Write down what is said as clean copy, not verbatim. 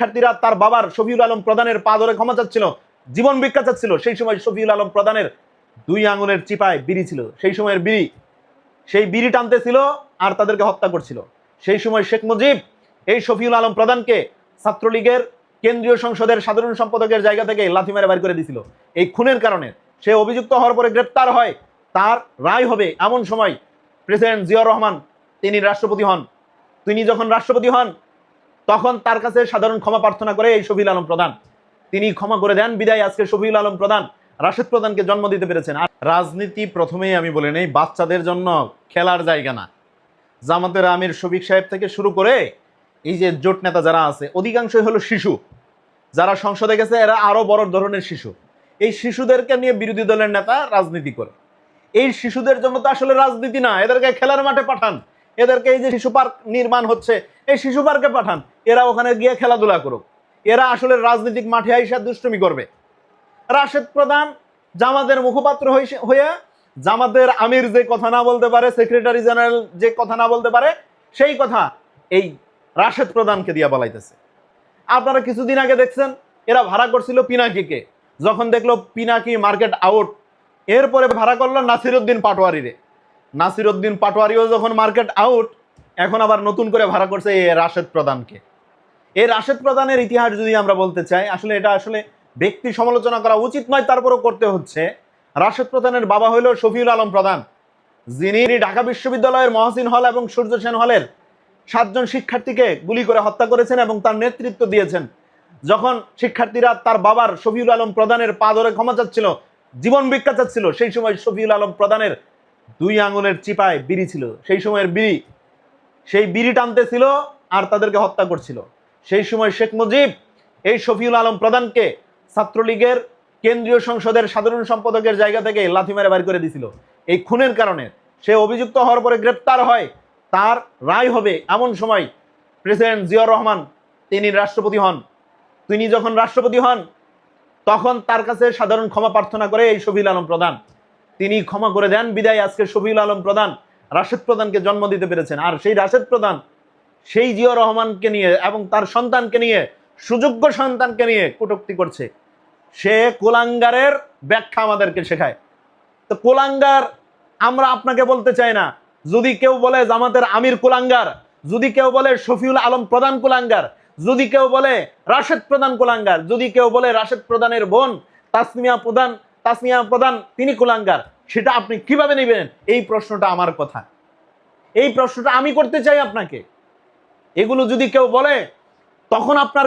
শিক্ষার্থীরা তার বাবার শফিউল আলম প্রধানের পা ধরে ক্ষমা চাচ্ছিল, জীবন ভিক্ষা চাচ্ছিল, সেই সময় শফিউল আলম প্রধানের 2 আঙুলের চিপায় বিড়ি ছিল, সেই সময়ের বিড়ি, সেই বিড়ি টানতেছিল আর তাদেরকে হত্যা করছিল। সেই সময় শেখ মুজিব এই শফিউল আলম প্রধানকে ছাত্রলীগের কেন্দ্রীয় সংসদের সাধারণ সম্পাদকের জায়গা থেকে লাথি মেরে বের করে দিয়েছিল এই খুনের কারণে। সে অভিযুক্ত হওয়ার পরে গ্রেপ্তার হয়, তার রায় হবে এমন সময় প্রেসিডেন্ট জিয়াউর রহমান তিনি রাষ্ট্রপতি হন। তিনি যখন রাষ্ট্রপতি হন তখন তার কাছে সাধারণ ক্ষমা প্রার্থনা করে এই শফিউল আলম প্রধান, তিনি ক্ষমা করে দেন, বিদায় আজকে শফিউল আলম প্রধান রাশেদ প্রধানকে জন্ম দিতে পেরেছেন। আর রাজনীতি প্রথমেই আমি বলে নেই বাচ্চাদের জন্য খেলার জায়গা না। জামাতের আমির শফিক সাহেব থেকে শুরু করে এই যে জোট নেতা যারা আছে অধিকাংশই হলো শিশু, যারা সংসদে গেছে এরা আরো বড় ধরনের শিশু। এই শিশুদেরকে নিয়ে বিরোধী দলের নেতা রাজনীতি করে। এই শিশুদের জন্য তো আসলে রাজনীতি না, এদেরকে খেলার মাঠে পাঠান, এদেরকে এই যে শিশু পার্ক নির্মাণ হচ্ছে এই শিশু পার্কে পাঠান, এরা ওখানে গিয়ে খেলাধুলা করুক, এরা আসলে রাজনৈতিক মাঠে আইসা দুষ্টুমি করবে। রাশেদ প্রধান জামাতের মুখপাত্র হয়ে জামাতের আমির যে কথা না বলতে পারে, সেক্রেটারি জেনারেল যে কথা না বলতে পারে, সেই কথা এই রাশেদ প্রধানকে দিয়া বলাইতেছে। আপনারা কিছুদিন আগে দেখছেন এরা ভাড়া করছিল পিনাকিকে, যখন দেখলো পিনাকি মার্কেট আউট, এরপরে ভাড়া করলো নাসিরউদ্দিন পাটোয়ারিরে। নাসিরউদ্দিন পাটোয়ারিও যখন মার্কেট আউট, এখন আবার নতুন করে ভাড়া করছে এই রাশেদ প্রধানকে। এই রাশেদ প্রধানের ইতিহাস যদি আমরা বলতে চাই, আসলে এটা আসলে ব্যক্তি সমালোচনা করা উচিত নয়, তারপরও করতে হচ্ছে। রাশেদ প্রধানের বাবা হইল শফিউল আলম প্রধান, যিনি ঢাকা বিশ্ববিদ্যালয়ের মহসিন হল এবং সূর্য সেন হলের 7 জন শিক্ষার্থীকে গুলি করে হত্যা করেছেন এবং তার নেতৃত্ব দিয়েছেন। যখন শিক্ষার্থীরা তার বাবার শফিউল আলম প্রধানের পা ধরে ক্ষমা চাচ্ছিল, জীবন ভিক্ষা চাচ্ছিল, সেই সময় শফিউল আলম প্রধানের 2 আঙুলের চিপায় বিড়ি ছিল, সেই সময়ের বিড়ি, সেই বিড়ি টানতেছিল আর তাদেরকে হত্যা করছিল। সেই সময় শেখ মুজিব এই শফিউল আলম প্রধানকে ছাত্রলীগের কেন্দ্রীয় সংসদের সাধারণ সম্পাদকের জায়গা থেকে লাথি মেরে বের করে দিয়েছিল এই খুনের কারণে। সে অভিযুক্ত হওয়ার পরে গ্রেপ্তার হয়, তার রায় হবে এমন সময় প্রেসিডেন্ট জিয়াউর রহমান তিনি রাষ্ট্রপতি হন। তিনি যখন রাষ্ট্রপতি হন তখন তার কাছে সাধারণ ক্ষমা প্রার্থনা করে এই শফিউল আলম প্রধান, তিনি ক্ষমা করে দেন, বিদায় আজকে শফিউল আলম প্রধান রাশেদ প্রধানকে জন্ম দিতে পেরেছেন। আর সেই রাশেদ প্রধান সেই জিয়াউর রহমানকে নিয়ে এবং তার সন্তানকে নিয়ে, সুযোগ্য সন্তানকে নিয়ে কটূক্তি করছে। সে কুলাঙ্গারের ব্যাখ্যা আমাদেরকে শেখায়। তো কুলাঙ্গার আমরা আপনাকে বলতে চাই না। যদি কেউ বলে জামাতের আমির কুলাঙ্গার, যদি কেউ বলে শফিউল আলম প্রধান কুলাঙ্গার, যদি কেউ বলে রাশেদ প্রধান কুলাঙ্গার, যদি কেউ বলে রাশেদ প্রধানের বোন তাসমিয়া প্রধান তিনি কুলাঙ্গার, সেটা আপনি কিভাবে নেবেন? এই প্রশ্নটা আমার কথা, এই প্রশ্নটা আমি করতে চাই আপনাকে। এগুলো যদি কেউ বলে তখন আপনার